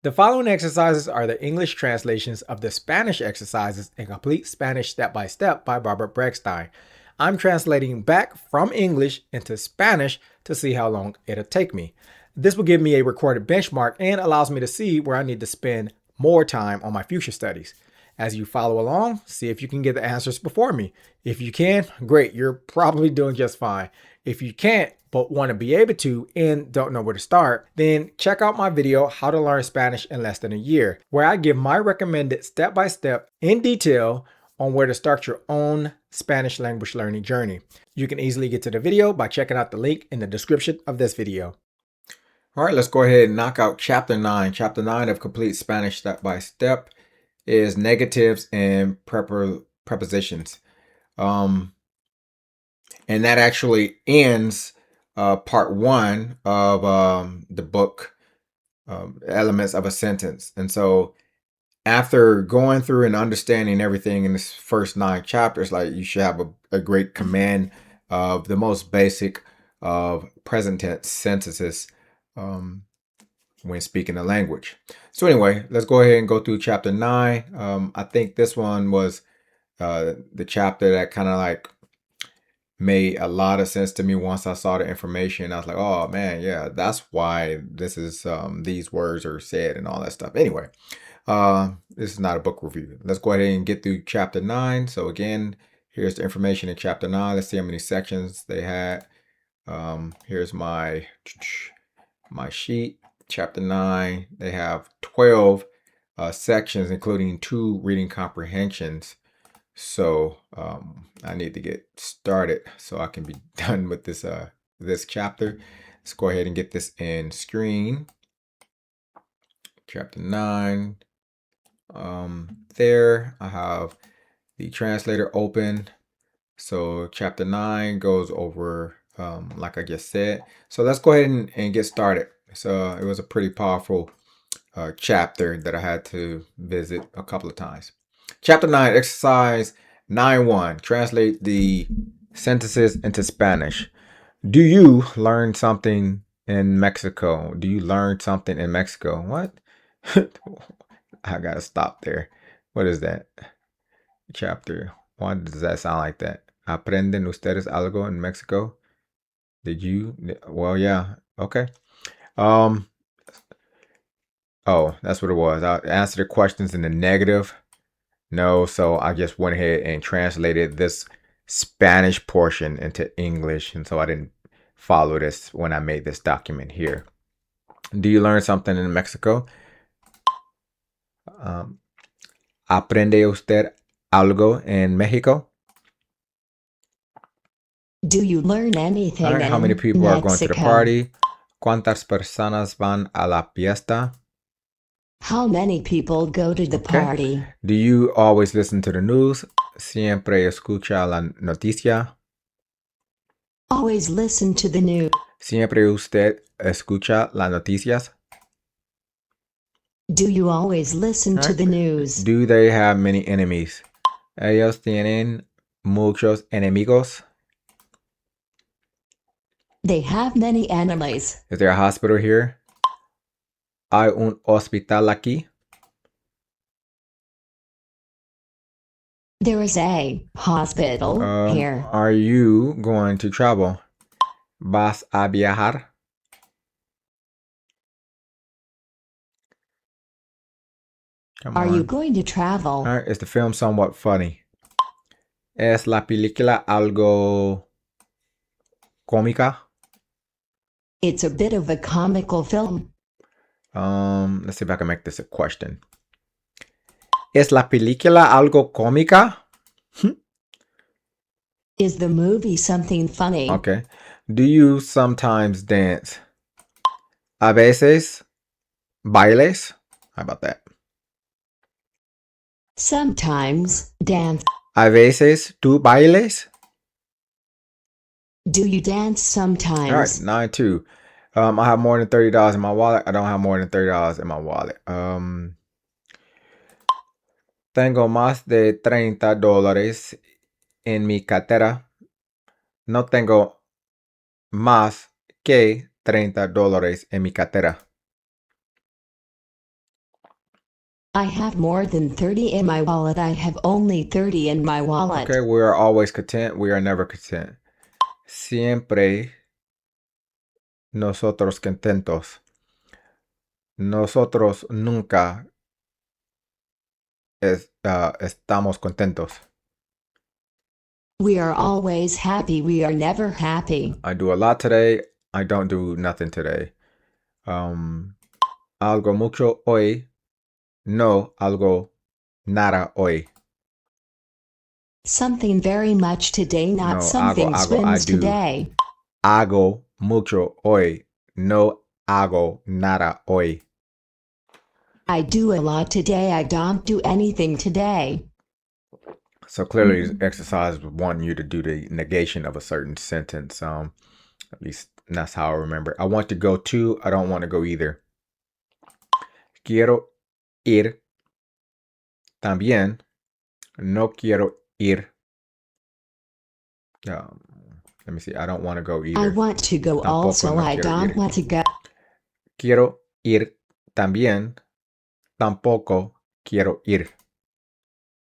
The following exercises are the English translations of the Spanish exercises in Complete Spanish Step by Step by Barbara Bregstein. I'm translating back from English into Spanish to see how long it'll take me. This will give me a recorded benchmark and allows me to see where I need to spend more time on my future studies. As you follow along, see if you can get the answers before me. If you can, great, you're probably doing just fine. If you can't, but want to be able to and don't know where to start, then check out my video, How to Learn Spanish in Less Than a Year, where I give my recommended step-by-step in detail on where to start your own Spanish language learning journey. You can easily get to the video by checking out the link in the description of this video. All right, let's go ahead and knock out Chapter 9. Chapter 9 of Complete Spanish Step by Step is negatives and prepositions. And that actually ends part 1 of the book, Elements of a Sentence. And so after going through and understanding everything in this first 9 chapters, like, you should have a great command of the most basic of present tense sentences when speaking the language. So anyway, let's go ahead and go through chapter 9. I think this one was the chapter that kind of like made a lot of sense to me once I saw the information. I was like, oh man, yeah, that's why this is these words are said and all that stuff. Anyway, this is not a book review. Let's go ahead and get through chapter 9. So again, here's the information in chapter 9. Let's see how many sections they had. Here's my sheet. Chapter 9, they have 12 sections, including 2 reading comprehensions. So I need to get started so I can be done with this chapter. Let's go ahead and get this in screen. Chapter 9. There I have the translator open. So chapter 9 goes over like I just said. So let's go ahead and get started. So it was a pretty powerful chapter that I had to visit a couple of times. Chapter 9, exercise 9.1. Translate the sentences into Spanish. Do you learn something in Mexico? Do you learn something in Mexico? What? I gotta stop there. What is that? Chapter. Why does that sound like that? ¿Aprenden ustedes algo en Mexico? Did you? Well, yeah. Okay. Oh, that's what it was. I answered the questions in the negative. No, so I just went ahead and translated this Spanish portion into English, and so I didn't follow this when I made this document here. Do you learn something in Mexico? ¿Aprende usted algo en Mexico? Do you learn anything All right, how many people Mexico? are going to the party? ¿Cuántas personas van a la fiesta? How many people go to the party? Do you always listen to the news? ¿Siempre escucha la noticia? Always listen to the news. ¿Siempre usted escucha las noticias? Do you always listen to the news? Do they have many enemies? Ellos tienen muchos enemigos. They have many enemies. Is there a hospital here? ¿Hay un hospital aquí? There is a hospital here. Are you going to travel? ¿Vas a viajar? Are you going to travel? All right, is the film somewhat funny? ¿Es la película algo cómica? It's a bit of a comical film. Let's see if I can make this a question. ¿Es la película algo cómica? Is the movie something funny? Okay. Do you sometimes dance? A veces bailes? How about that? Sometimes dance. A veces tú bailes? Do you dance sometimes? All right, 9-2. I have more than $30 in my wallet. I don't have more than $30 in my wallet. Tengo más de $30 en mi cartera. No tengo más que $30 en mi cartera. I have more than 30 in my wallet. I have only 30 in my wallet. Okay, we are always content. We are never content. Siempre nosotros contentos. Nosotros nunca estamos contentos. We are always happy. We are never happy. I do a lot today. I don't do nothing today. Algo mucho hoy. No, algo nada hoy. Something very much today, not No, something I swims do. today. Hago mucho hoy. No hago nada hoy. I do a lot today. I don't do anything today. So clearly, this exercise was wanting you to do the negation of a certain sentence. At least that's how I remember. I want to go to. I don't want to go either. Quiero ir. También. No quiero ir. Let me see. I don't want to go either. I want to go Tampoco also. no I quiero don't ir. want to go. Quiero ir. También. Tampoco quiero ir.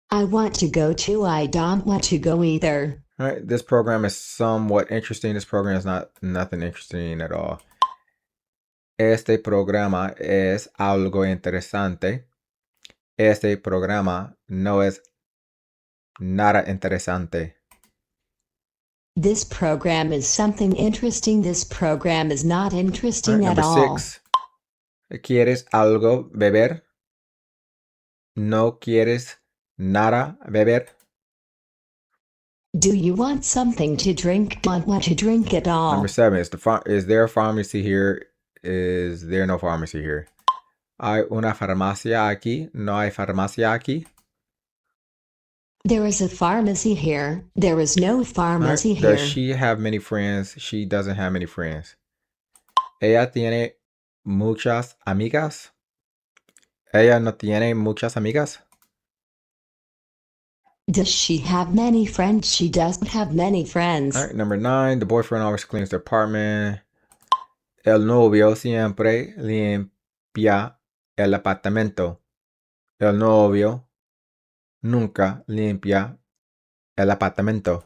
I want to go too. I don't want to go either. All right, this program is somewhat interesting. This program is nothing interesting at all. Este programa es algo interesante. Este programa no es nada interesante. This program is something interesting. This program is not interesting All right, at all. number 6. ¿Quieres algo beber? No quieres nada beber. Do you want something to drink? Don't want to drink at all. Number 7. Is there a pharmacy here? Is there no pharmacy here? ¿Hay una farmacia aquí? No hay farmacia aquí. There is a pharmacy here. There is no pharmacy Right. here. Does she have many friends? She doesn't have many friends. Ella tiene muchas amigas. Ella no tiene muchas amigas. Does she have many friends? She doesn't have many friends. All right, number 9. The boyfriend always cleans the apartment. El novio siempre limpia el apartamento. El novio nunca limpia el apartamento.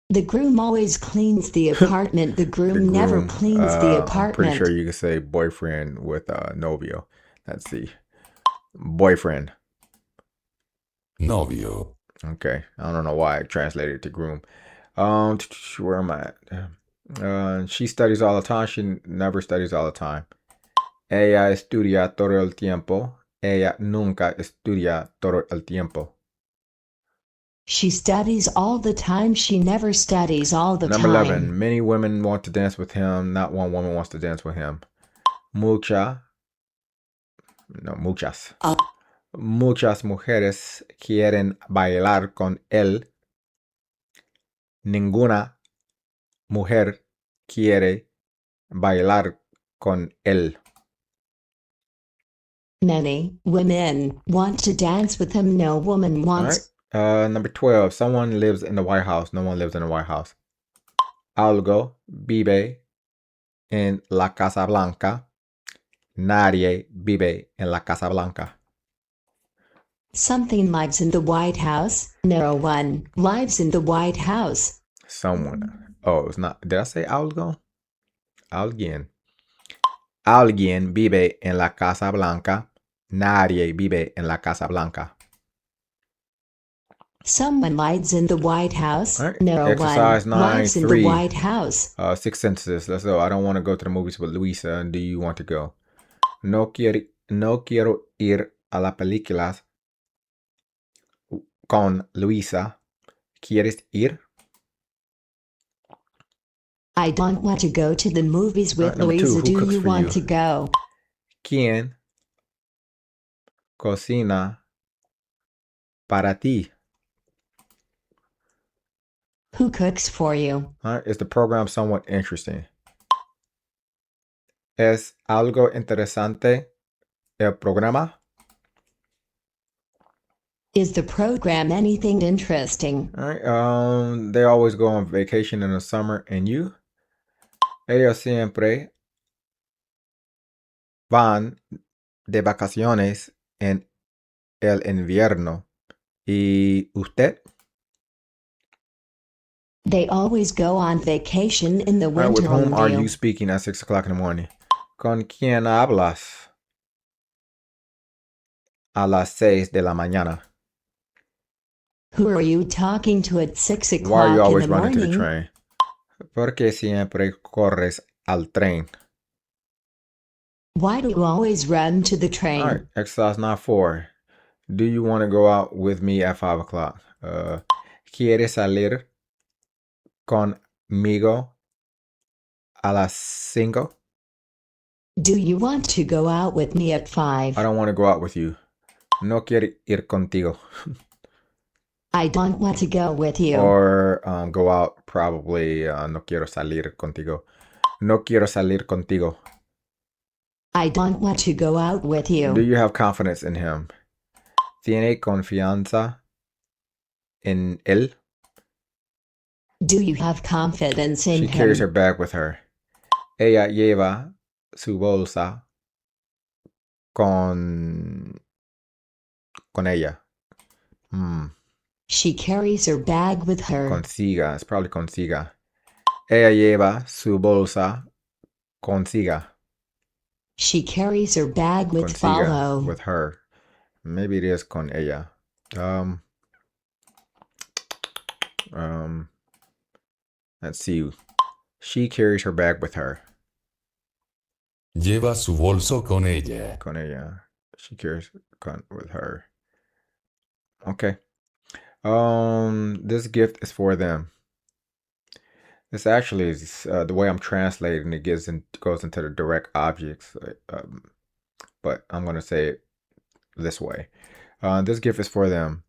The groom always cleans the apartment. The groom never cleans the apartment. I'm pretty sure you can say boyfriend with novio. Let's see. Boyfriend. Novio. Okay. I don't know why I translated it to groom. Where am I at? She studies all the time. She never studies all the time. Ella estudia todo el tiempo. Ella nunca estudia todo el tiempo. She studies all the time. She never studies all the Number time. 11. Many women want to dance with him. Not one woman wants to dance with him. Muchas. Muchas mujeres quieren bailar con él. Ninguna mujer quiere bailar con él. Many women want to dance with him. No woman wants. All right. Number 12. Someone lives in the White House. No one lives in the White House. Algo vive en la Casa Blanca. Nadie vive en la Casa Blanca. Something lives in the White House. No one lives in the White House. Someone. Oh, it's not. Did I say algo? Alguien. Alguien vive en la Casa Blanca. Nadie vive en la Casa Blanca. Someone lives in the White House. All right. No Exercise one lives in the 9-3. White House. 6 sentences. Let's go. I don't want to go to the movies with Luisa. Do you want to go? No quiero ir a las películas con Luisa. ¿Quieres ir? I don't want to go to the movies with Number 2. Louisa. Who Do cooks you for want you? to go? ¿Quién cocina para ti? Who cooks for you? All right. Is the program somewhat interesting? ¿Es algo interesante el programa? Is the program anything interesting? All right. They always go on vacation in the summer. And you? Ellos siempre van de vacaciones en el invierno. ¿Y usted? They always go on vacation in the All right, with winter. whom are you speaking at 6 o'clock in the morning? ¿Con quién hablas? A las 6 de la mañana. Who are you talking to at 6 Why are you o'clock in always the running to the morning? train? ¿Por qué siempre corres al tren? Why do you always run to the All train? right, exercise not 4. Do you want to go out with me at 5 o'clock? ¿Quieres salir conmigo a las 5? Do you want to go out with me at 5? I don't want to go out with you. No quiero ir contigo. I don't want to go with you. Or go out, probably no quiero salir contigo. No quiero salir contigo. I don't want to go out with Do you. you have confidence in him? ¿Tiene confianza en él? Do you have confidence in She carries her him? bag with her. Ella lleva su bolsa con ella. She carries her bag with her. Consiga. It's probably consiga. Ella lleva su bolsa consiga. She carries her bag with Consiga. follow. With her. Maybe it is con ella. Let's see. She carries her bag with her. Lleva su bolso con ella. Con ella. She carries with her. Okay. This gift is for them. This actually is the way I'm translating. It goes into the direct objects, but I'm gonna say it this way. This gift is for them.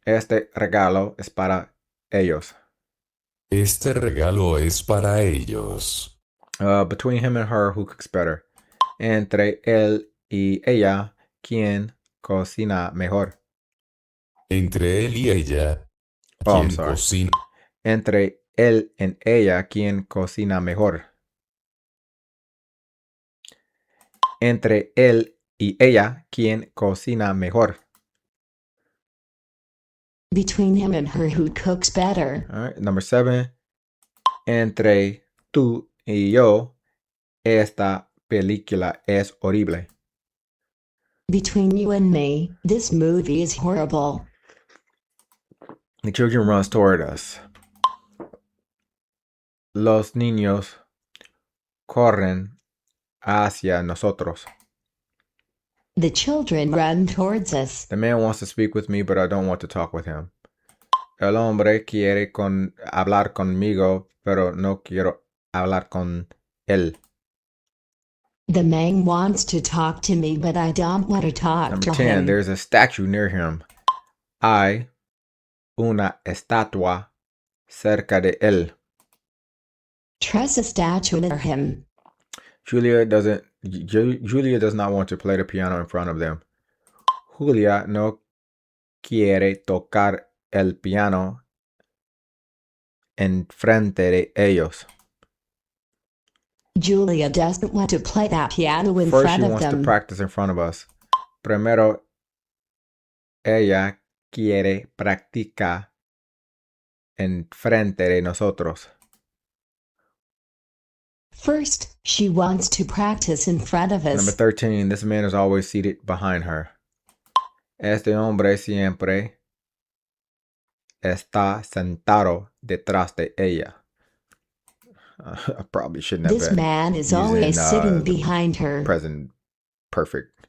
Este regalo es para ellos. Este regalo es para ellos. Between him and her, who cooks better? Entre él y ella, ¿quién cocina mejor? Entre él y ella, Oh, I'm quien sorry. cocina. Entre él y ella, ¿quién cocina mejor? Entre él y ella, ¿quién cocina mejor? Between him and her, who cooks better? All right, number 7. Entre tú y yo, esta película es horrible. Between you and me, this movie is horrible. The children runs toward us. Los niños corren hacia nosotros. The children run towards us. The man wants to speak with me, but I don't want to talk with him. El hombre quiere hablar conmigo, pero no quiero hablar con él. The man wants to talk to me, but I don't want to talk Number to 10, him. there's a statue near him. Hay una estatua cerca de él. Trust a statue near him. Julia does not want to play the piano in front of them. Julia no quiere tocar el piano en frente de ellos. Julia doesn't want to play that piano in First, front she of wants to them. practice in front of us. Primero, ella quiere practicar en frente de nosotros. First, she wants to practice in front of us. Number 13, this man is always seated behind her. Este hombre siempre está sentado detrás de ella. I probably shouldn't have This been man is using, always sitting the behind her. present perfect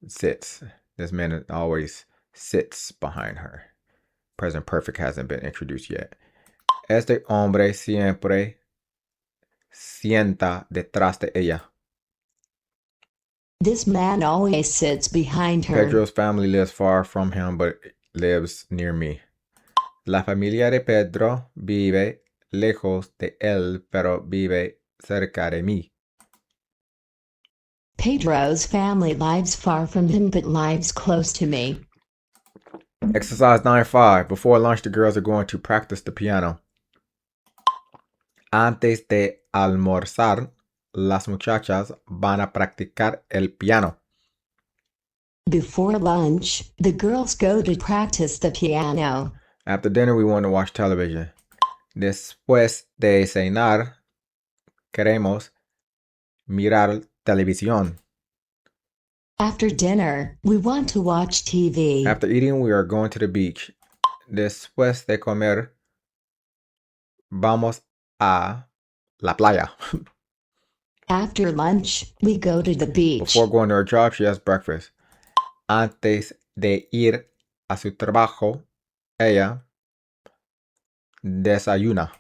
sits. This man always sits behind her. Present perfect hasn't been introduced yet. Este hombre siempre sienta detrás de ella. This man always sits behind her. Pedro's family lives far from him, but lives near me. La familia de Pedro vive lejos de él, pero vive cerca de mí. Pedro's family lives far from him but lives close to me. Exercise 9.5. Before lunch, the girls are going to practice the piano. Antes de almorzar, Las muchachas van a practicar el piano. Before lunch, the girls go to practice the piano. After dinner, we want to watch television. Después de cenar, queremos mirar televisión. After dinner, we want to watch TV. After eating, we are going to the beach. Después de comer, vamos a la playa. After lunch, we go to the beach. Before going to her job, she has breakfast. Antes de ir a su trabajo, ella desayuna.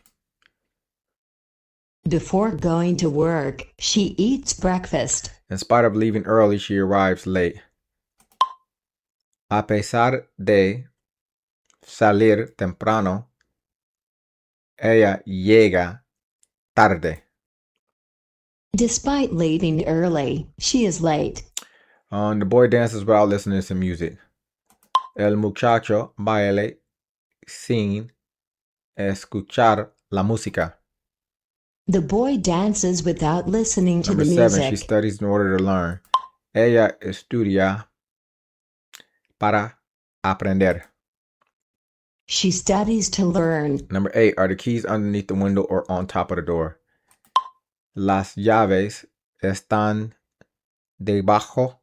Before going to work, she eats breakfast. In spite of leaving early, she arrives late. A pesar de salir temprano, ella llega tarde. Despite leaving early, she is late. The boy dances without listening to music. El muchacho baila sin escuchar la música. The boy dances without listening to Number the 7, music. she studies in order to learn. Ella estudia para aprender. She studies to learn. Number 8, are the keys underneath the window or on top of the door? Las llaves están debajo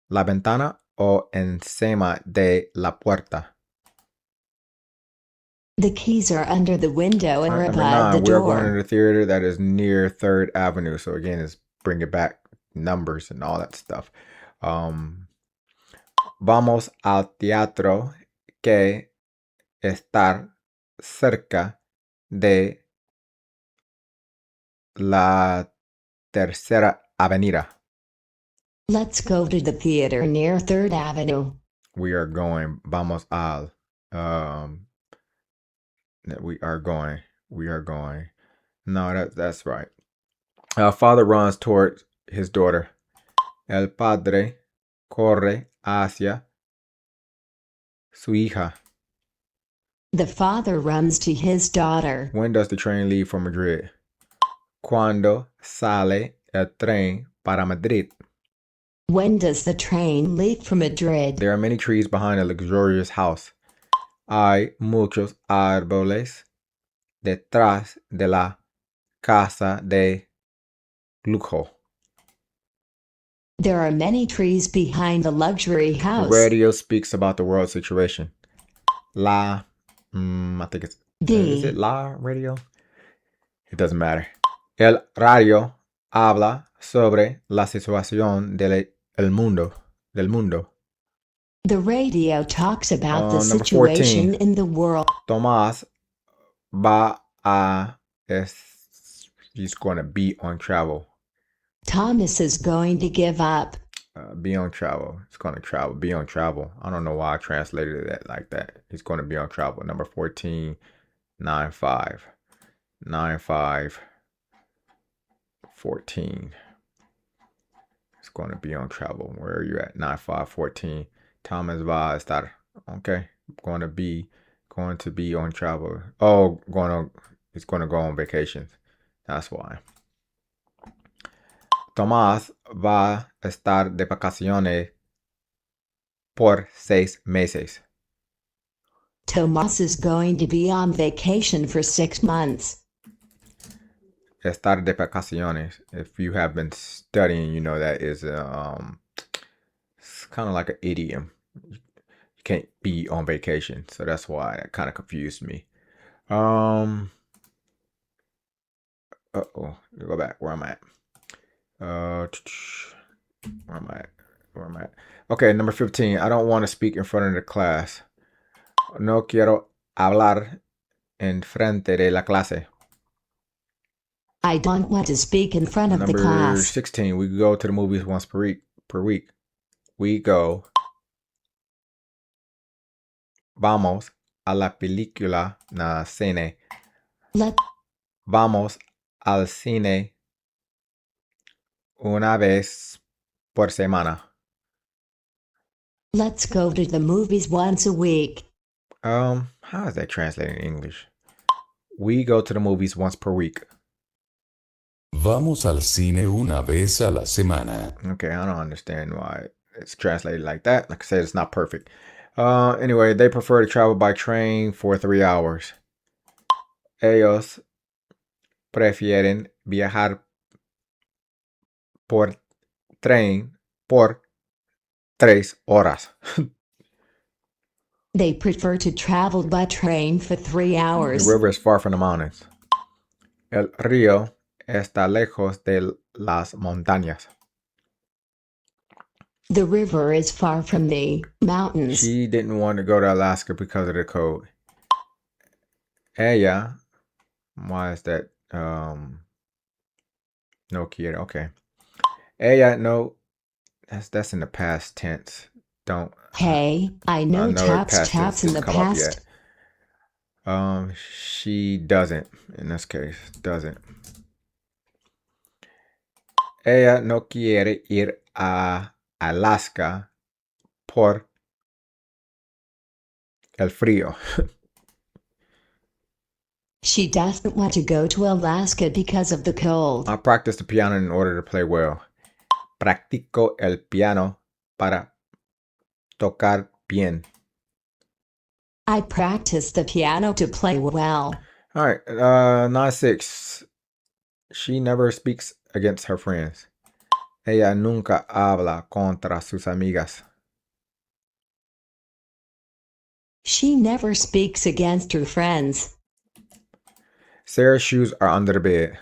la ventana o encima de la puerta. The keys are under the window or Number above 9, the we are going door. to the theater that is near 3rd Avenue. So again, it's bringing back numbers and all that stuff. Vamos al teatro que está cerca de la Tercera Avenida. Let's go to the theater near 3rd Avenue. We are going. Vamos al. We are going. We are going. No, that's right. Father runs toward his daughter. El padre corre hacia su hija. The father runs to his daughter. When does the train leave for Madrid? Cuando sale el tren para Madrid? When does the train leave for Madrid? There are many trees behind a luxurious house. Hay muchos árboles detrás de la casa de lujo. There are many trees behind the luxury The house. radio speaks about the world situation. I think it's... Is it la radio? It doesn't matter. El radio habla sobre la situación del mundo. The radio talks about the Number situation 14. in the world. Tomás va a... He's going to be on travel. Thomas is going to give up. Be on travel. It's going to travel. Be on travel. I don't know why I translated it like that. He's going to be on travel. Number 14, 9-5. 9-5. 14. It's going to be on travel. Where are you at? 9-5, 14. Thomas va a estar. Okay. Going to be on travel. Oh, it's going to go on vacations. That's why. Tomás va a estar de vacaciones por 6 meses. Tomas is going to be on vacation for 6 months. Estar de vacaciones. If you have been studying, you know that is it's kind of like an idiom. You can't be on vacation, so that's why that kind of confused me. Go back. Where am I at? Where am I at? Okay, number 15. I don't want to speak in front of the class. No quiero hablar en frente de la clase. I don't want to speak in front of the Number class. 16. We go to the movies once per week. We go. Vamos a la película na cine. Vamos al cine una vez por semana. Let's go to the movies once a week. How is that translated in English? We go to the movies once per week. Vamos al cine una vez a la semana. Okay, I don't understand why it's translated like that. Like I said, it's not perfect. Anyway, they prefer to travel by train for 3 hours. Ellos prefieren viajar por tren por 3 horas. They prefer to travel by train for 3 The hours. river is far from the mountains. El río está lejos de las montañas. The river is far from the mountains. She didn't want to go to Alaska because of the cold. Ella, why is that? No quiere. Okay. Ella no. That's in the past tense. Don't. Hey, I know it taps tense in didn't the come up past. yet. She doesn't. In this case, doesn't. Ella no quiere ir a Alaska por el frío. She doesn't want to go to Alaska because of the cold. I practice the piano in order to play well. Practico el piano para tocar bien. I practice the piano to play well. All right, 9-6. She never speaks against her friends. Ella nunca habla contra sus amigas. She never speaks against her friends. Sarah's shoes are under the bed.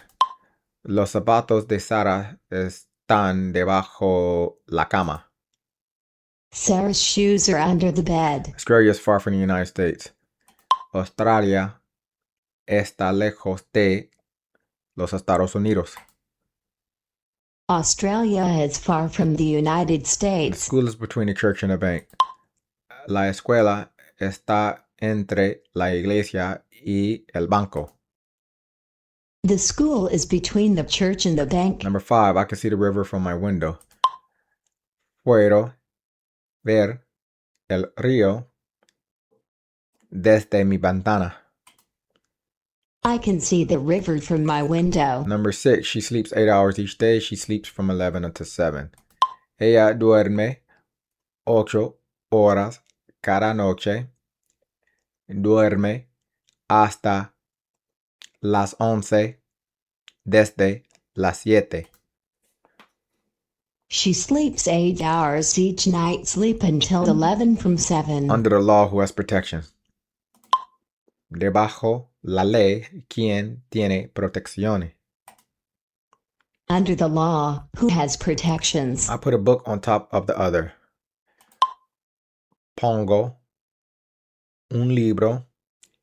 Los zapatos de Sara están debajo la cama. Sarah's shoes are under the bed. Australia is far from the United States. Australia está lejos de los Estados Unidos. Australia is far from the United The States. school is between the church and the bank. La escuela está entre la iglesia y el banco. The school is between the church and the bank. Number 5, I can see the river from my window. Puedo ver el río desde mi ventana. I can see the river from my window. Number 6, she sleeps 8 hours each day. She sleeps from 11 until 7. Ella duerme 8 horas cada noche. Duerme hasta las 11 desde las 7. She sleeps 8 hours each night, sleep until 11 from 7. Under the law, who has protection? Debajo la ley, ¿quién tiene protecciones? Under the law, who has protections? I put a book on top of the other. Pongo un libro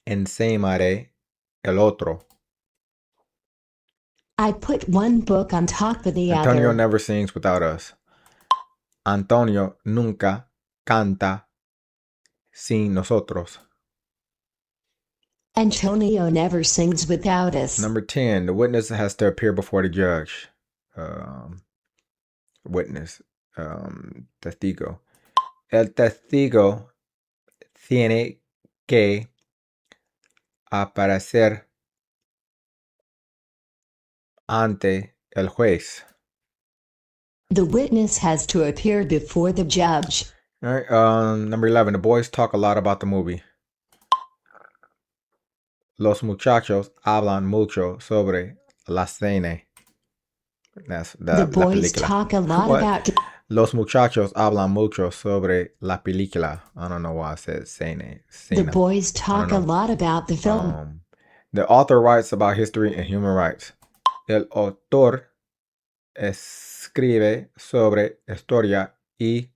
encima de el otro. I put one book on top of the Antonio other. never sings without us. Antonio nunca canta sin nosotros. Antonio never sings without us. Number 10, the witness has to appear before the judge. Witness, testigo. El testigo tiene que aparecer ante el juez. The witness has to appear before the judge. All right, number 11, the boys talk a lot about the movie. Los muchachos hablan mucho sobre la cena. That's The la boys película. talk a lot What? about. Los muchachos hablan mucho sobre la película. I don't know why I said cena. The boys talk a lot about the film. The author writes about history and human rights. El autor escribe sobre historia y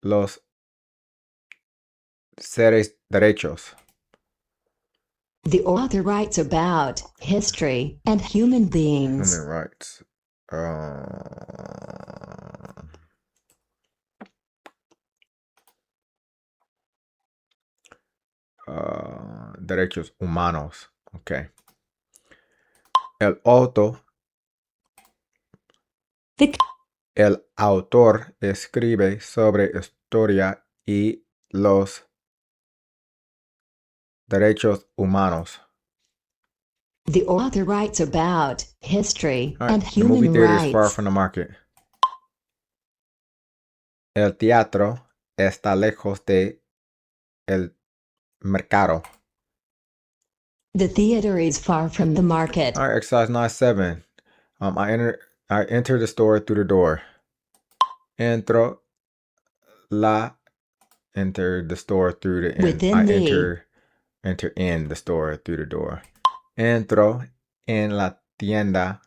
los seres derechos. The author writes about history and human beings. Human rights. Derechos humanos. Okay. El autor. El autor escribe sobre historia y los derechos humanos. The author writes about history All and right, the movie human theater is far rights. from the market. El teatro está lejos de el mercado. The theater is far from the market. All right, exercise 9-7. I enter the store through the door. Enter the store through the end. Within I the. enter in the store through the door. Entro en la tienda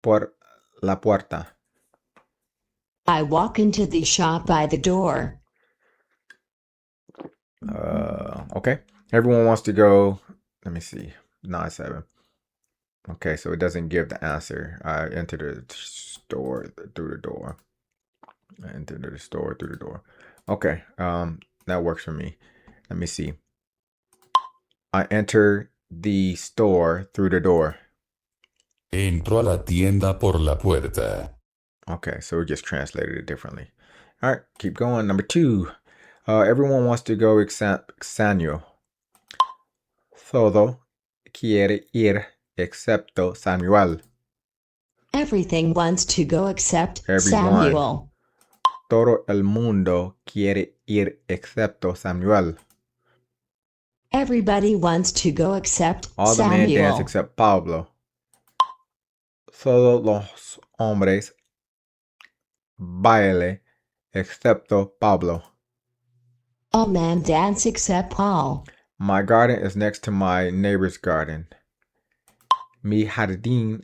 por la puerta. I walk into the shop by the door. Okay. Everyone wants to go. Let me see. 9-7. Okay, so it doesn't give the answer. I enter the store through the door. I enter the store through the door. Okay. That works for me. Let me see. I enter the store through the door. Entro a la tienda por la puerta. Okay, so we just translated it differently. All right, keep going. Number 2. Everyone wants to go except Samuel. Todo quiere ir excepto Samuel. Everything wants to go except Everyone. Samuel. Todo el mundo quiere ir excepto Samuel. Everybody wants to go except All the men dance Samuel. except Pablo. Todos los hombres baile excepto Pablo. All men dance except Paul. My garden is next to my neighbor's garden. Mi jardín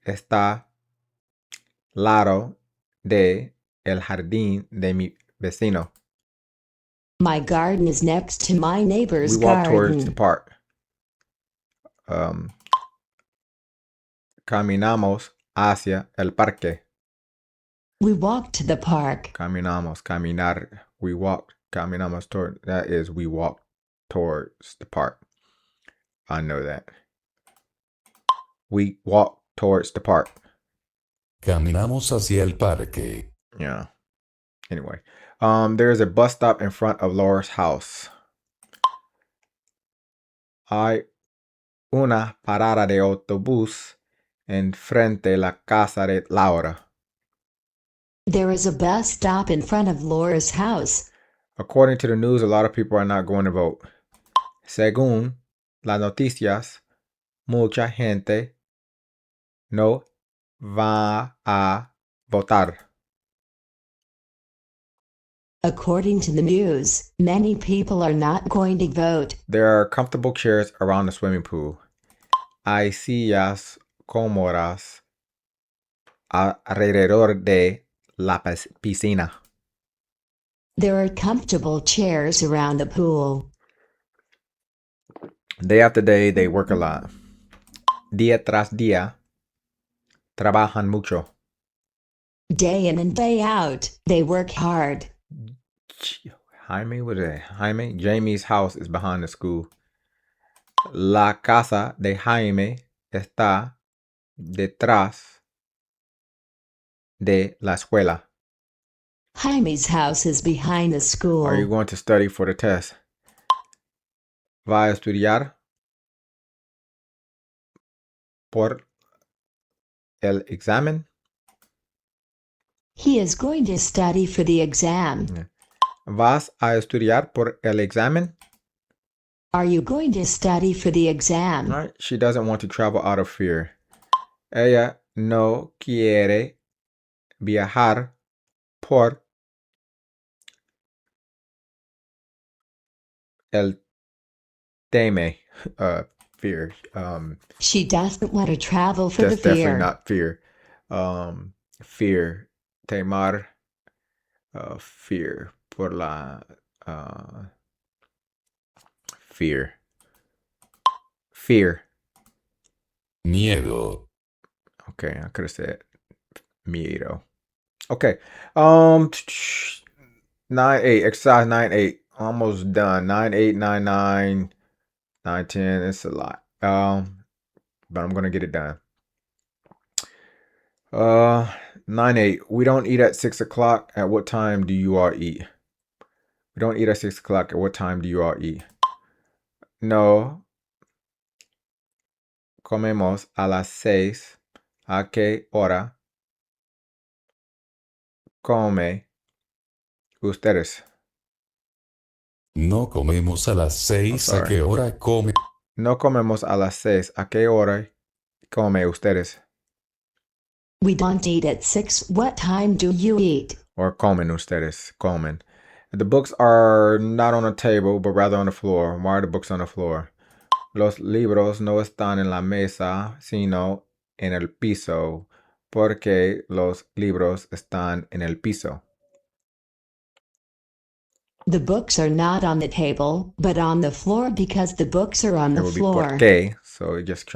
está lado de el jardín de mi vecino. My garden is next to my neighbor's We walk towards the garden. park. Caminamos hacia el parque. We walk to the park. Caminamos, caminar. We walk. Caminamos toward. That is, we walk towards the park. I know that. We walk towards the park. Caminamos hacia el parque. Yeah. Anyway, there is a bus stop in front of Laura's house. Hay una parada de autobús en frente la casa de Laura. There is a bus stop in front of Laura's house. According to the news, a lot of people are not going to vote. Según las noticias, mucha gente no va a votar. According to the news, many people are not going to vote. There are comfortable chairs around the swimming pool. Hay sillas cómodas alrededor de la piscina. There are comfortable chairs around the pool. Day after day, they work a lot. Día tras día, trabajan mucho. Day in and day out, they work hard. Jamie's house is behind the school. La casa de Jaime está detrás de la escuela. Jaime's house is behind the school. Are you going to study for the test? ¿Va a estudiar por el examen? He is going to study for the exam. ¿Vas a estudiar por el examen? Are you going to study for the exam? All right. She doesn't want to travel out of fear. Ella no quiere viajar por el teme. Fear. She doesn't want to travel for the That's definitely fear. not fear. Fear. Temar. Fear. Por la. Fear. Fear. Miedo. Okay, I could have said miedo. Okay. 9-8. Exercise 9-8. Almost done. 9-8, 9-9, 9-10. It's a lot. But I'm gonna get it done. 9-8. We don't eat at 6 o'clock. At what time do you all eat? We don't eat at 6 o'clock. At what time do you all eat? No. comemos a las 6. ¿A qué hora come ustedes? No comemos a las 6. ¿A sorry. qué hora come? No comemos a las 6. ¿A qué hora come ustedes? We don't eat at 6. What time do you eat? Or comen ustedes. Comen. The books are not on the table, but rather on the floor. Why are the books on the floor? Los libros no están en la mesa, sino en el piso. Porque los libros están en el piso. The books are not on the table, but on the floor because the books are on It the would be floor. porque, so it just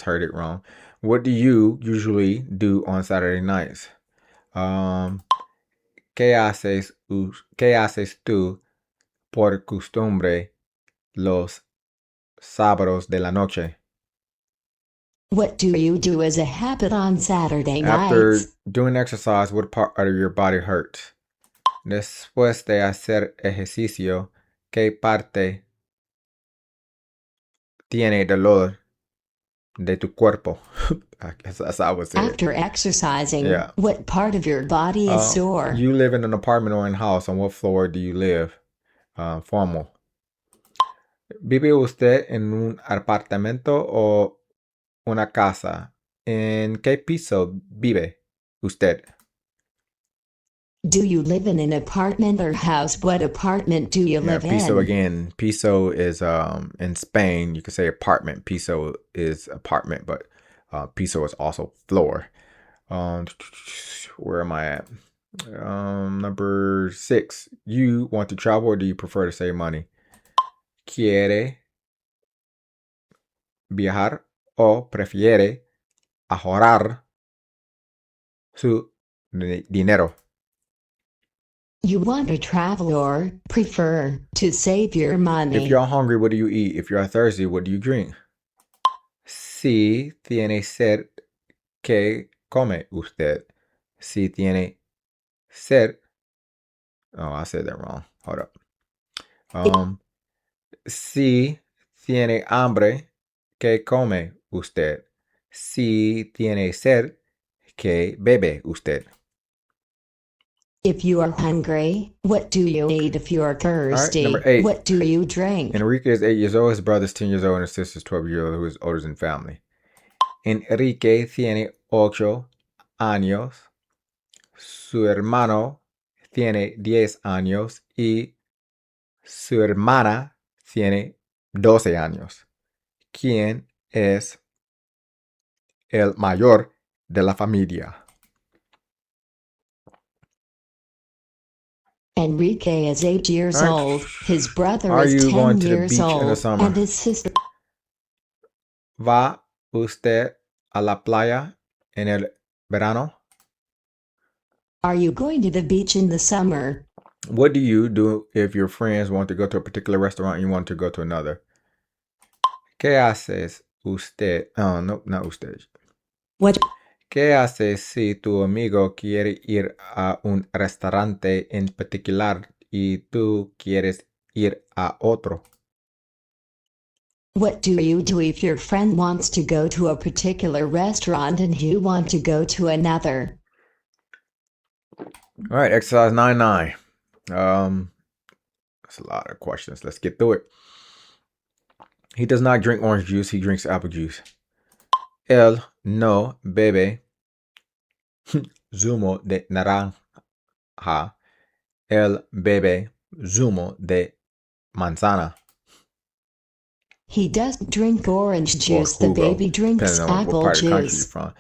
heard it wrong. What do you usually do on Saturday nights? ¿Qué haces tú por costumbre los sábados de la noche? What do you do as a habit on Saturday After nights? doing exercise, what part of your body hurts? Después de hacer ejercicio, ¿qué parte tiene dolor de tu cuerpo? I guess that's how I would say it. After exercising, Yeah. what part of your body is sore? You live in an apartment or in a house. On what floor do you live? Formal. ¿Vive usted en un apartamento o una casa? ¿En qué piso vive usted? Do you live in an apartment or house? What apartment do you live Piso in? again. Piso is in Spain. You could say apartment. Piso is apartment, but piso is also floor. Where am I at? Number 6. You want to travel or do you prefer to save money? ¿Quiere viajar o prefiere ahorrar su dinero? You want to travel or prefer to save your money? If you're hungry, what do you eat? If you're thirsty, what do you drink? Si tiene sed, ¿qué come usted? Si tiene sed. Oh, I said that wrong. Hold up. Si tiene hambre, ¿qué come usted? Si tiene sed, ¿qué bebe usted? If you are hungry, what do you eat? If you are thirsty, number 8. what do you drink? Enrique is 8 years old, his brother's 10 years old, and his sister's 12 years old, who is older than family. Enrique tiene 8 años, su hermano tiene 10 años y su hermana tiene 12 años. ¿Quién es el mayor de la familia? Enrique is 8 years All right. old, his brother Are is you 10 going to the years beach in the old, summer? and his sister. ¿Va usted a la playa en el verano? Are you going to the beach in the summer? What do you do if your friends want to go to a particular restaurant and you want to go to another? ¿Qué haces usted? Oh, no, not usted. What? ¿Qué haces si tu amigo quiere ir a un restaurante en particular y tú quieres ir a otro? What do you do if your friend wants to go to a particular restaurant and you want to go to another? All right, exercise 9-9. That's a lot of questions. Let's get through it. He does not drink orange juice. He drinks apple juice. Él no bebe zumo de naranja. Él bebe zumo de manzana. He doesn't drink orange juice. Or The jugo, baby drinks depending on what apple part of the country you're juice. from.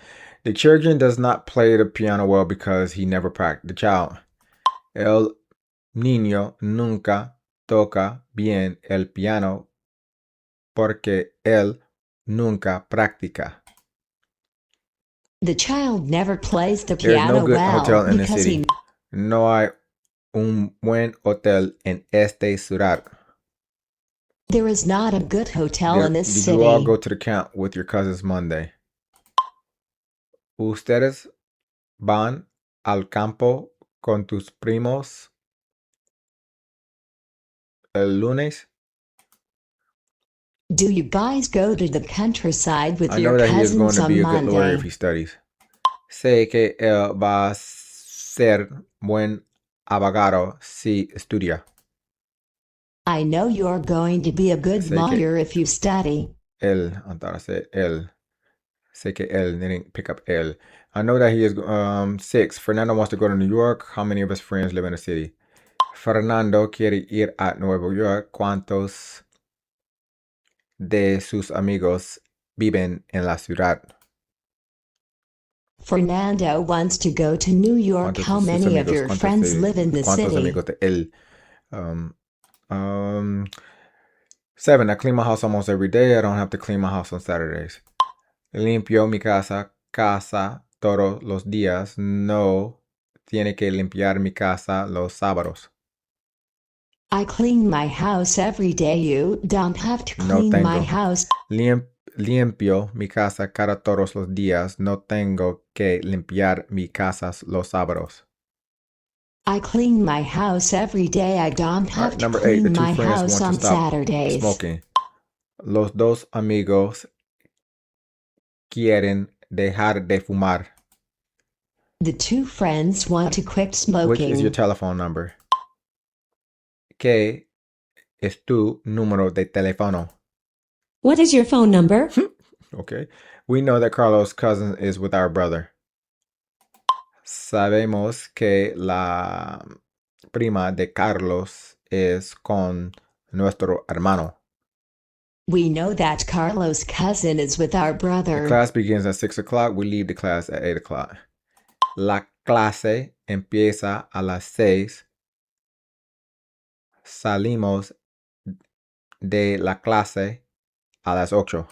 The children does not play the piano well because he never practiced. The child. El niño nunca toca bien el piano porque él nunca practica. The child never plays the There is no piano good well hotel in the because city. No hay un buen hotel en esta ciudad. there is not a good hotel in this Did city. you all go to the camp with your cousins Monday? ¿Ustedes van al campo con tus primos el lunes? Do you guys go to the countryside with I your know that he is going cousins to on be a good lawyer if Monday? he studies. Sé que él va a ser buen abogado si estudia. I know you're going to be a good Sé que lawyer if you study. él, ahora sé él. Sé que él, didn't pick up él. I know that he is 6. Fernando wants to go to New York. How many of his friends live in the city? Fernando quiere ir a Nueva York. ¿Cuántos de sus amigos viven en la ciudad? Fernando wants to go to New York. ¿Cuántos How de sus many of amigos? your friends live in the ¿Cuántos city? amigos de él? Um, um, 7. I clean my house almost every day. I don't have to clean my house on Saturdays. Limpio mi casa todos los días. No tiene que limpiar mi casa los sábados. I clean my house every day. You don't have to No clean my tengo. house. Limpio mi casa cada todos los días. No tengo que limpiar mi casa los sábados. I clean my house every day. I don't have to Number 8. The clean two my friends house want to on stop Saturdays. smoking. Los dos amigos quieren dejar de fumar. The two friends want to quit Which is your smoking. telephone number? ¿Qué es tu número de teléfono? What is your phone number? Okay. We know that Carlos' cousin is with our brother. Sabemos que la prima de Carlos es con nuestro hermano. We know that Carlos' cousin is with our The brother. class begins at 6 o'clock. We leave the class at 8 o'clock. La clase empieza a las 6. Salimos de la clase a las 8.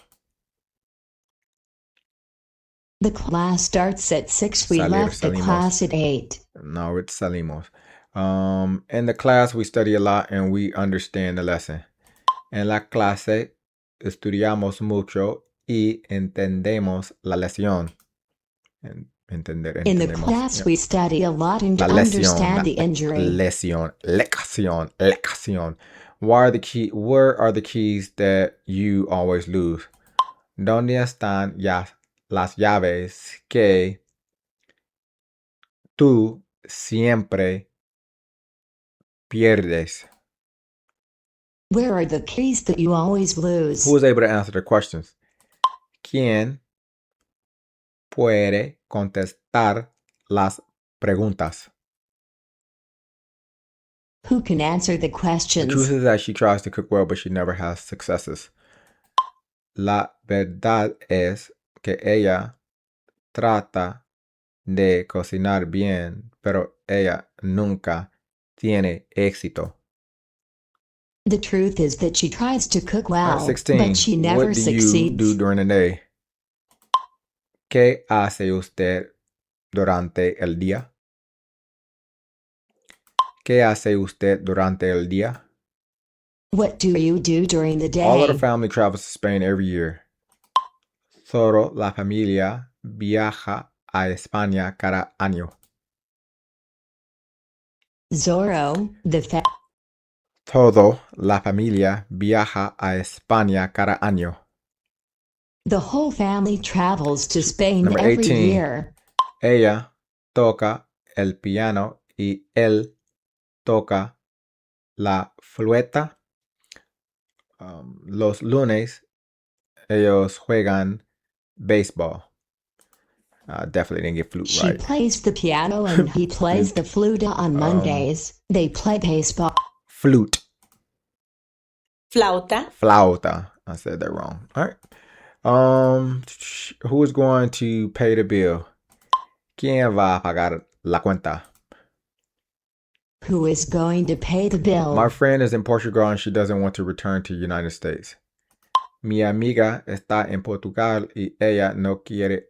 The class starts at 6. We Salir, left the salimos. class at 8. No, it's salimos. In the class, we study a lot and we understand the lesson. En la clase, estudiamos mucho y entendemos la lección. Entender, In the entendemos. class, Yep. we study a lot and La lección, understand the injury. lección. Where are the keys that you always lose? ¿Dónde están las llaves que tú siempre pierdes? Where are the keys that you always lose? Who was able to answer the questions? ¿Quién puede contestar las preguntas? Who can answer the The questions? truth is that she tries to cook well, but she never has successes. La verdad es que ella trata de cocinar bien, pero ella nunca tiene éxito. The truth is that she tries to cook All right, well, 16. but she never What do you succeeds. do during the day? ¿Qué hace usted durante el día? ¿Qué hace usted durante el día? What do you do during the day? All of the family travels to Spain every year. Toda la familia viaja a España cada año. Zorro, Toda la familia viaja a España cada año. the whole family travels to Spain Number every 18. year. Ella toca el piano y él toca la flauta. Los lunes ellos juegan baseball. Definitely didn't get flute She right. plays the piano and he plays the flute on Mondays. They play baseball. Flute. Flauta. Flauta. I said that wrong. All right. Who is going to pay the bill? ¿Quién va a pagar la cuenta? Who is going to pay the bill? My friend is in Portugal and she doesn't want to return to the United States. Mi amiga está en Portugal y ella no quiere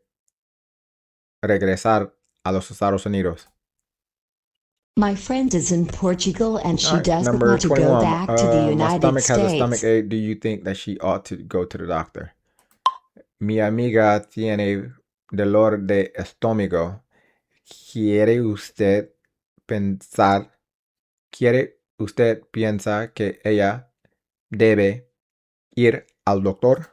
regresar a los Estados Unidos. My friend is in Portugal and she All right, doesn't number want to 21. go back to the My United stomach has a States. stomach ache. Do you think that she ought to go to the doctor? Mi amiga tiene dolor de estómago. ¿Quiere usted pensar que ella debe ir al doctor?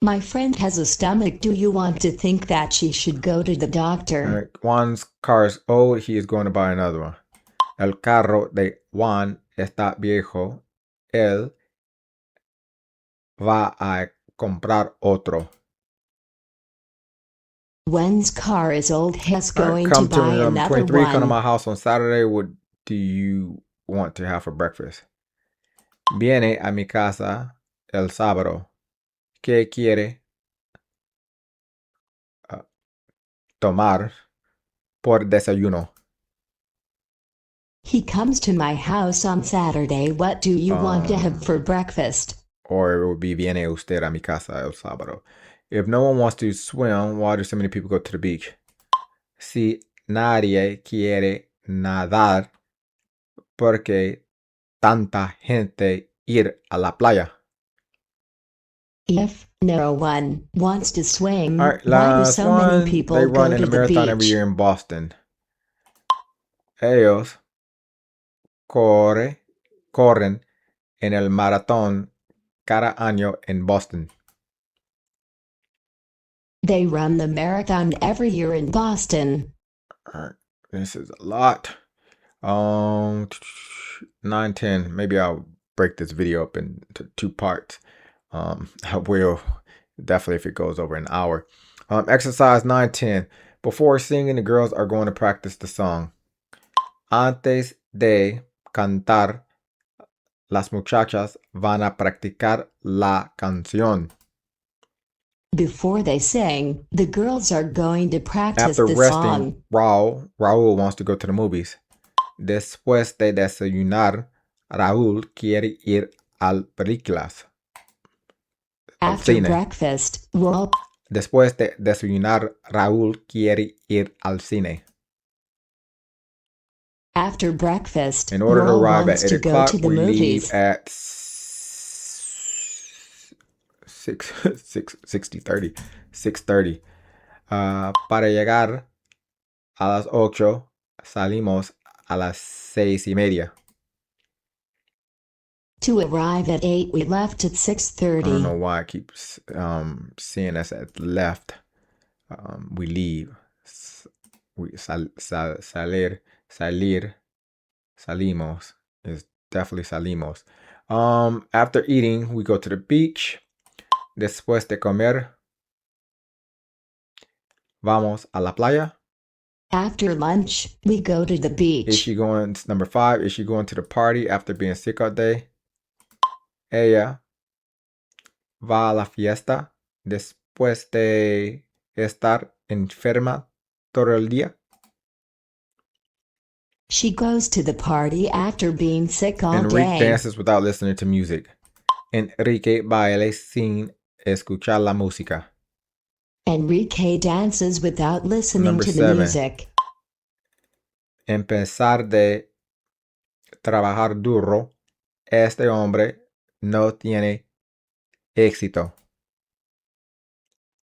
My friend has a stomach. Do you want to think that she should go to the doctor? All right. Juan's car is old. He is going to buy another one. El carro de Juan está viejo. Él va a comprar otro. Juan's car is old. He's All right, going to come to buy number another 23. Come to one. my house on Saturday. What do you want to have for breakfast? Viene a mi casa el sábado. ¿Qué quiere tomar por desayuno? He comes to my house on Saturday. What do you want to have for breakfast? Or it would be viene usted a mi casa el sábado. If no one wants to swim, why do so many people go to the beach? Si nadie quiere nadar, ¿por qué tanta gente ir a la playa? If no one wants to swim, All right, why do last so many one. people They run go in to a the marathon every beach? year in Boston. Ellos corren en el maratón cada año en Boston. They run the marathon every year in Boston. All right, this is a lot. 9, 10. Maybe I'll break this video up into 2 parts. I will definitely if it goes over an hour. Exercise 9, 10. Before singing, the girls are going to practice the song. Antes de cantar, las muchachas van a practicar la canción. Before they sing, the girls are going to practice After the resting, song. Raúl wants to go to the movies. Después de desayunar, Raúl quiere ir al películas. Al After cine. breakfast, Raul. Después de desayunar, Raúl quiere ir al cine. After breakfast, In order to Raul arrive wants at 8 to go o'clock, to the we movies. leave at 6:30. Para llegar a las 8, salimos a las 6:30. To arrive at 8, we left at I don't know 6:30. why I keep seeing us at left. We leave. We salir, salimos is definitely salimos. After eating, we go to the beach. Después de comer, vamos a la playa. After lunch, we go to the Is beach. she going, number 5, is she going to the party after being sick all day? Ella va a la fiesta después de estar enferma todo el día. She goes to the party after being sick all Enrique day. dances without listening to music. Enrique baila sin escuchar la música. Enrique dances without listening Number to the 7. music. Empezar de trabajar duro, este hombre no tiene éxito.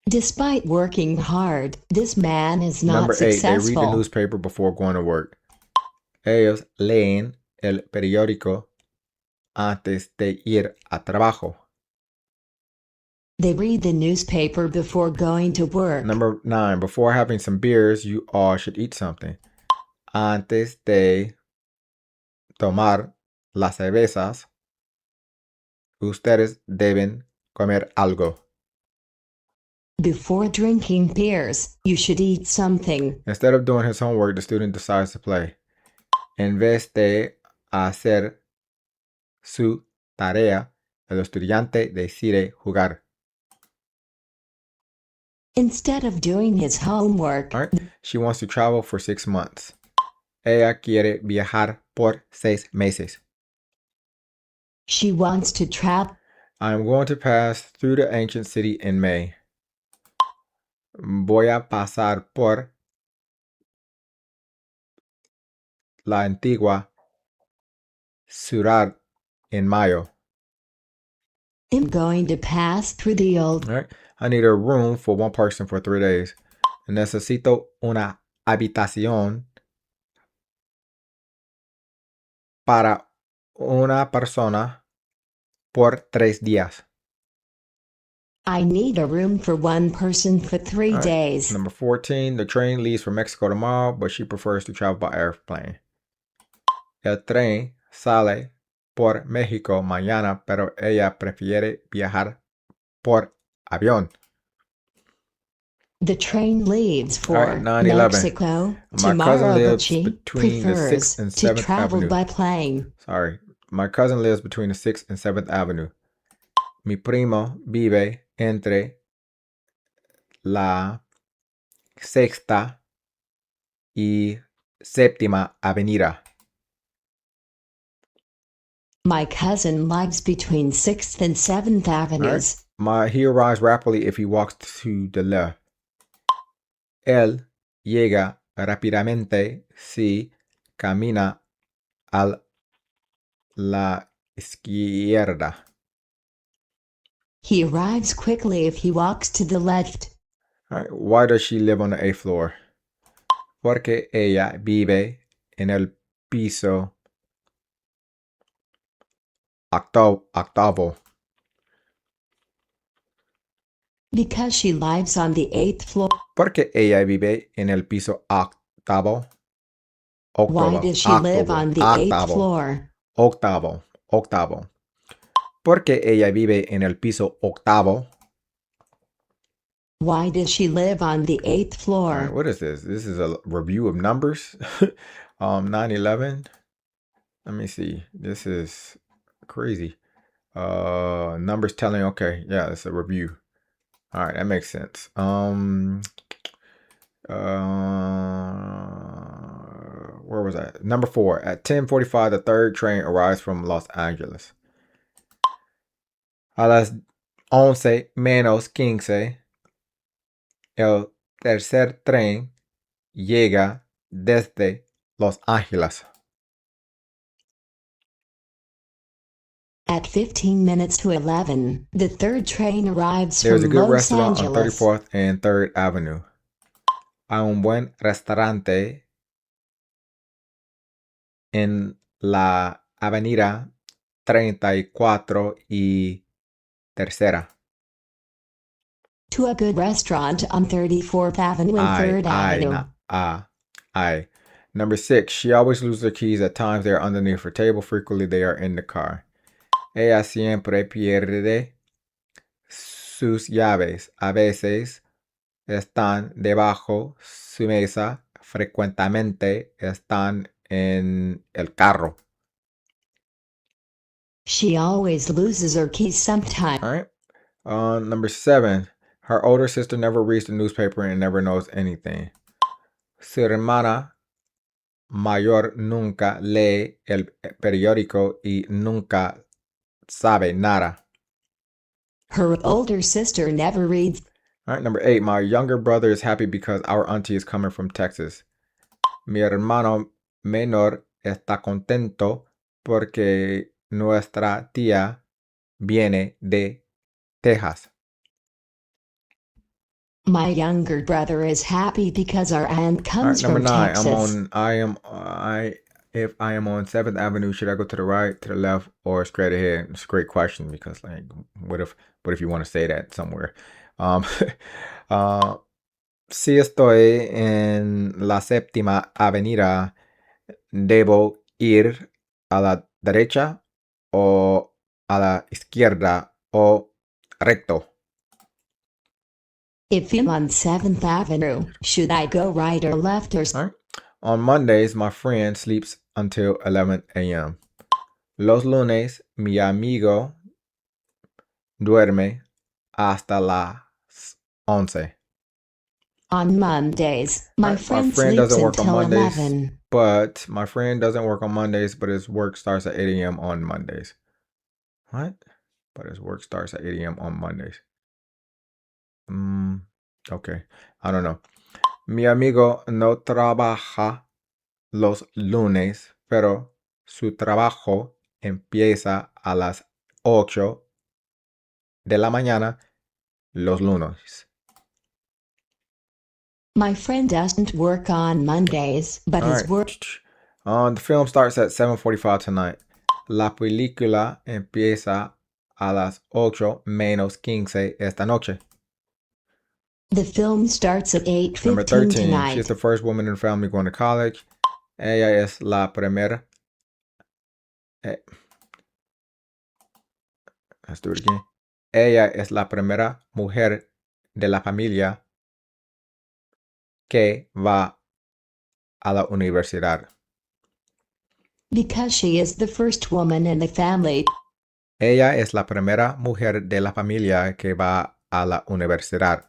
Despite working hard, this man is not Number 8. They read the successful. newspaper before going to work. Ellos leen el periódico antes de ir a trabajo. They read the newspaper before going to work. Number 9. Before having some beers, you all should eat something. Antes de tomar las cervezas, ustedes deben comer algo. Before drinking beers, you should eat something. Instead of doing his homework, the student decides to play. En vez de hacer su tarea, el estudiante decide jugar. Instead of doing his homework, All right. She wants to travel for 6 months. Ella quiere viajar por 6 meses. she wants to travel. I'm going to pass through the ancient city in May. Voy a pasar por la antigua ciudad en mayo. I'm going to pass through the old. All right. I need a room for one person for 3 days. Necesito una habitación para una persona por 3 días. I need a room for one person for 3 All right. days. Number 14, the train leaves for Mexico tomorrow, but she prefers to travel by airplane. El tren sale por México mañana, pero ella prefiere viajar por avión. The train leaves All right, for 9/11. Mexico My cousin tomorrow, but lives she between the 6th prefers and to 7th travel Avenue. by plane. Sorry. My cousin lives between the 6th and 7th Avenue. Mi primo vive entre la sexta y séptima avenida. My cousin lives between 6th and 7th Avenues. He arrives rapidly if he walks to the left. Él llega rápidamente si camina a la izquierda. He arrives quickly if he walks to the left. All right. Why does she live on the 8th floor? Porque ella vive en el piso octavo. Because she lives on the 8th floor. Porque ella vive en el piso octavo. Why does she live on the 8th floor? Octavo. Porque ella vive en el piso octavo. Why does she live on the 8th floor? All right, what is this? This is a review of numbers. 9/11. Let me see. This is crazy. Numbers telling. Okay, yeah, it's a review. All right, that makes sense. Where was I? Number 4. At 10:45, the third train arrives from Los Angeles. A las 11:15, el tercer tren llega desde Los Ángeles. At 15 minutes to 11, the third train arrives There's a from good Los restaurant on Angeles. 34th and 3rd Avenue. Hay un buen restaurante en la avenida 34 y tercera. To a good restaurant on 34th Avenue and 3rd Avenue. Number 6, she always loses her keys. At times they are underneath her table. Frequently they are in the car. Ella siempre pierde sus llaves. A veces están debajo su mesa. Frecuentemente están en el carro. She always loses her keys sometime. All right. Number 7, her older sister never reads the newspaper and never knows anything. Su hermana mayor nunca lee el periódico y nunca sabe nada. Her older sister never reads. All right, number 8, my younger brother is happy because our auntie is coming from Texas. Mi hermano menor está contento porque nuestra tía viene de Texas. My younger brother is happy because our aunt comes All right, number from 9, Texas. if I am on 7th Avenue, should I go to the right, to the left, or straight ahead? It's a great question because, like, what if you want to say that somewhere? Si estoy en la séptima avenida, ¿debo ir a la derecha o a la izquierda o recto? If I'm on 7th Avenue, should I go right or left or... All right. On Mondays, my friend sleeps until 11 a.m. Los lunes, mi amigo duerme hasta las 11. On Mondays, my friend friend sleeps doesn't work on until Mondays, 11. but my friend doesn't work on Mondays, but his work starts at 8 a.m. on Mondays. What? But his work starts at 8 a.m. on Mondays. Okay. I don't know. Mi amigo no trabaja los lunes, pero su trabajo empieza a las 8 de la mañana los lunes. My friend doesn't work on Mondays, but his work... The film starts at 7:45 tonight. La película empieza a las 8:15 esta noche. The film starts at Number 8:15 13. tonight. She's the first woman in the family going to college. Ella es la primera. Let's do it again. Ella es la primera mujer de la familia que va a la universidad. Because she is the first woman in the family. Ella es la primera mujer de la familia que va a la universidad.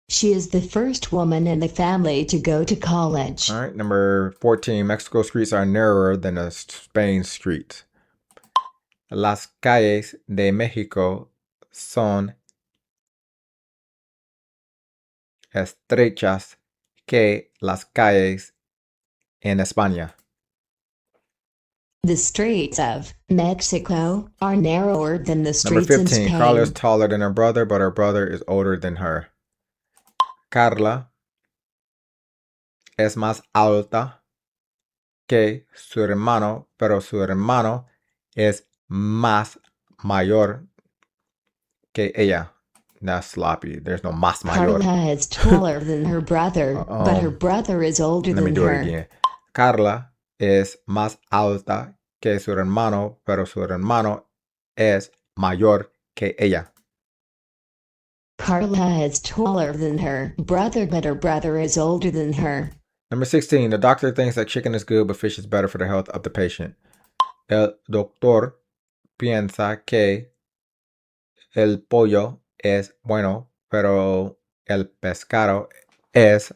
She is the first woman in the family to go to college. All right, number 14. Mexico streets are narrower than the Spain streets. Las calles de México son estrechas que las calles en España. The streets of Mexico are narrower than the Number streets in 15. Spain. Carla is taller than her brother, but her brother is older than her. Carla es más alta que su hermano, pero su hermano es más mayor que ella. That's sloppy. There's no más mayor. Carla is taller than her brother, but her brother is older Let me than do it her. again. Carla es más alta que su hermano, pero su hermano es mayor que ella. Carla is taller than her brother, but her brother is older than her. Number 16. The doctor thinks that chicken is good, but fish is better for the health of the patient. El doctor piensa que el pollo es bueno, pero el pescado es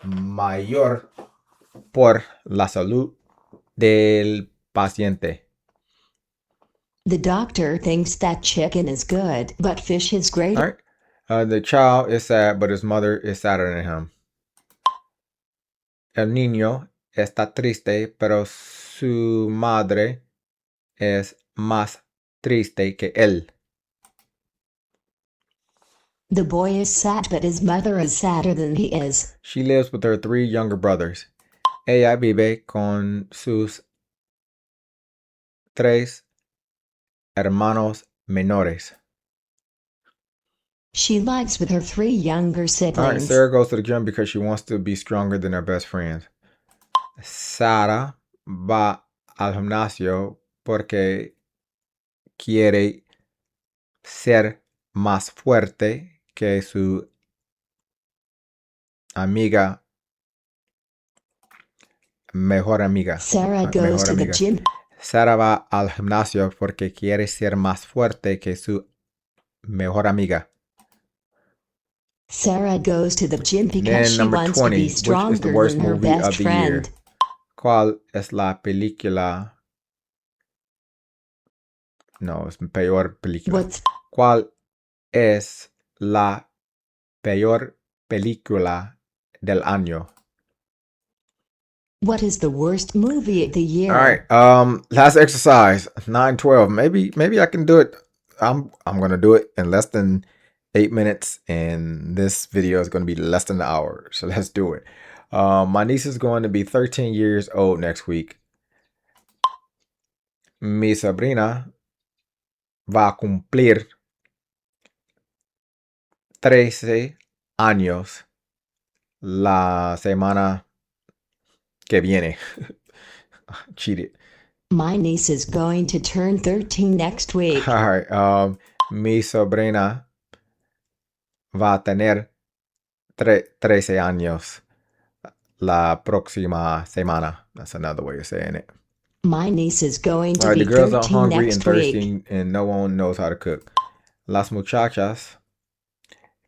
mayor por la salud del paciente. The doctor thinks that chicken is good, but fish is great. All right. The child is sad, but his mother is sadder than him. El niño está triste, pero su madre es más triste que él. The boy is sad, but his mother is sadder than he is. She lives with her 3 younger brothers. Ella vive con sus 3 hermanos menores. She lives with her 3 younger All right, siblings. Sarah goes to the gym because she wants to be stronger than her best friends. Sara va al gimnasio porque quiere ser más fuerte que su amiga, mejor amiga. Sarah goes to the gym. Sara va al gimnasio porque quiere ser más fuerte que su mejor amiga. Sarah goes to the gym because Then she number wants 20, to be which is the stronger worst than her movie of best the year. friend. ¿Cuál es la película? No, es peor película. ¿Cuál es la peor película del año? What is the worst movie of the year? All right. Last exercise, 9:12. Maybe I can do it. I'm gonna do it in less than 8 minutes, and this video is gonna be less than an hour. So let's do it. My niece is going to be 13 years old next week. Mi sobrina va a cumplir 13 años la semana que viene. Cheated. My niece is going to turn 13 next week. All right. Mi sobrina va a tener 13 años la próxima semana. That's another way of saying it. My niece is going to All right, be the girls are 13 hungry next and thirsty, week. and no one knows how to cook. Las muchachas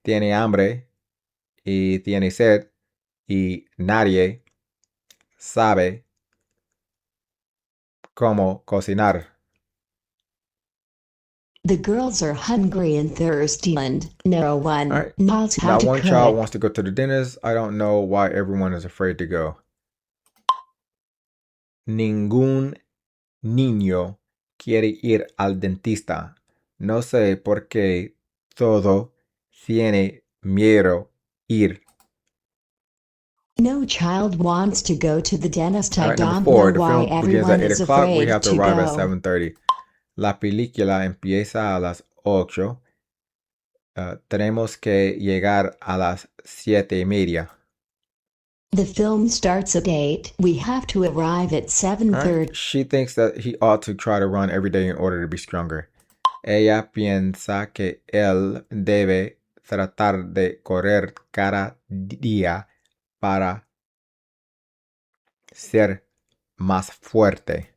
tienen hambre y tienen sed, y nadie sabe cómo cocinar. The girls are hungry and thirsty, and no one right. knows how Now, to one cook. child wants to go to the dentist. I don't know why everyone is afraid to go. Ningún niño quiere ir al dentista. No sé por qué todo tiene miedo ir. No child wants to go to the dentist. All I right, number don't 4. know The why film begins everyone at 8 is o'clock. We afraid have to to arrive at go. 7:30. La película empieza a las 8. Tenemos que llegar a las 7:30. The film starts at 8. We have to arrive at All 7:30. right. She thinks that he ought to try to run every day in order to be stronger. Ella piensa que él debe tratar de correr cada día para ser más fuerte.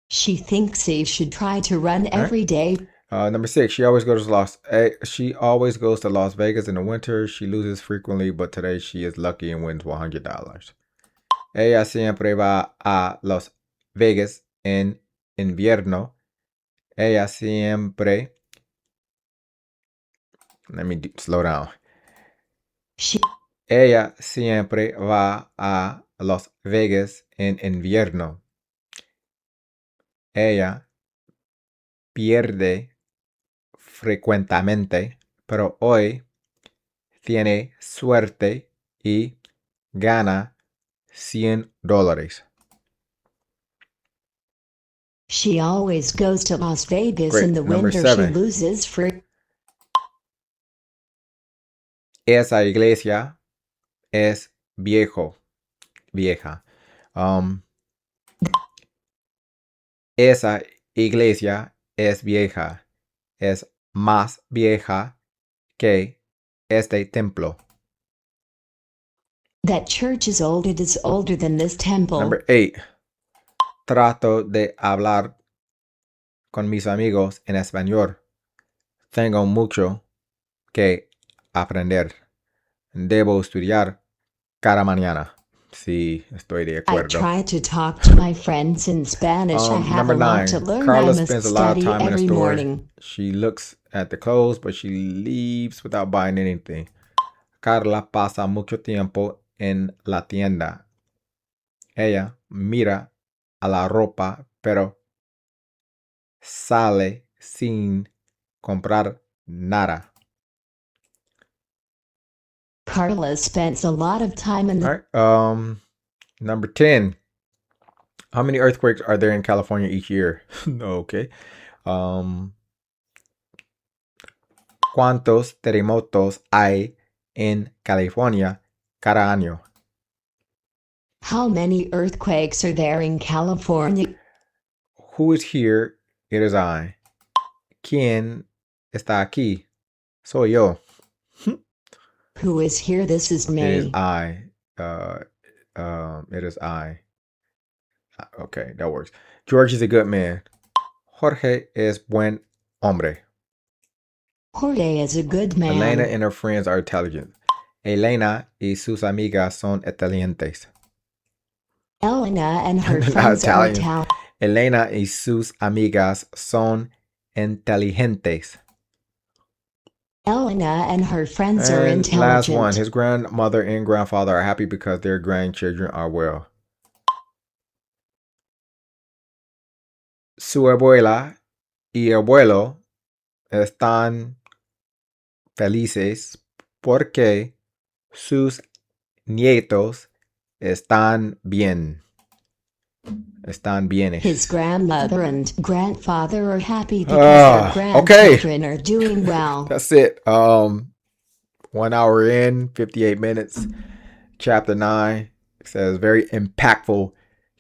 She thinks he should try to run right. every day. Number 6, she always goes to Las Vegas in the winter. She loses frequently, but today she is lucky and wins $100. Ella siempre va a Las Vegas en invierno. Ella siempre. Slow down. Ella siempre va a Las Vegas en invierno. Ella pierde frecuentemente, pero hoy tiene suerte y gana $100. She always goes to Las Vegas Great. in the Number winter. 7. She loses Esa iglesia es vieja. Esa iglesia es vieja. Es más vieja que este templo. That church is old. It is older than this temple. Number 8. Trato de hablar con mis amigos en español. Tengo mucho que aprender. Debo estudiar cada mañana. Sí, estoy de I acuerdo. try to talk to my friends in Spanish. I have Number a lot 9. to learn. Carla I must spends a lot of study time in the every store. morning. She looks at the clothes, but she leaves without buying anything. Carla pasa mucho tiempo en la tienda. Ella mira a la ropa, pero sale sin comprar nada. Carla spends a lot of time in the All right. Number 10. How many earthquakes are there in California each year? Okay. ¿Cuántos terremotos hay en California cada año? How many earthquakes are there in California? Who is here? It is I. ¿Quién está aquí? Soy yo. Who is here? This is It is me. I. It is I. Okay, that works. George is a good man. Jorge es buen hombre. Jorge is a good man. Elena and her friends are intelligent. Elena y sus amigas son inteligentes. Elena and her They're not friends are Italian. Italian. Elena y sus amigas son inteligentes. Elena and her friends are And last one, intelligent. his grandmother and grandfather are happy because their grandchildren are well. Su abuela y abuelo están felices porque sus nietos están bien. Están bienes. His grandmother and grandfather are happy because their Okay. grandchildren are doing well. That's it. 1 hour in, 58 minutes. Chapter 9. It says very impactful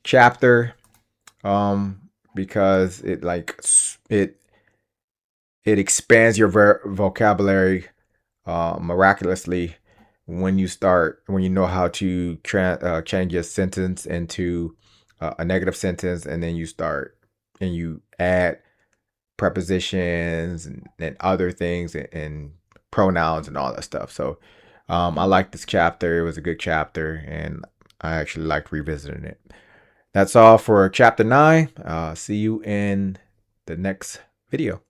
chapter. Because it expands your vocabulary miraculously when you know how to change a sentence into a negative sentence, and then you add prepositions and other things and pronouns and all that stuff. So I like this chapter. It was a good chapter, and I actually liked revisiting it. That's all for chapter 9. See you in the next video.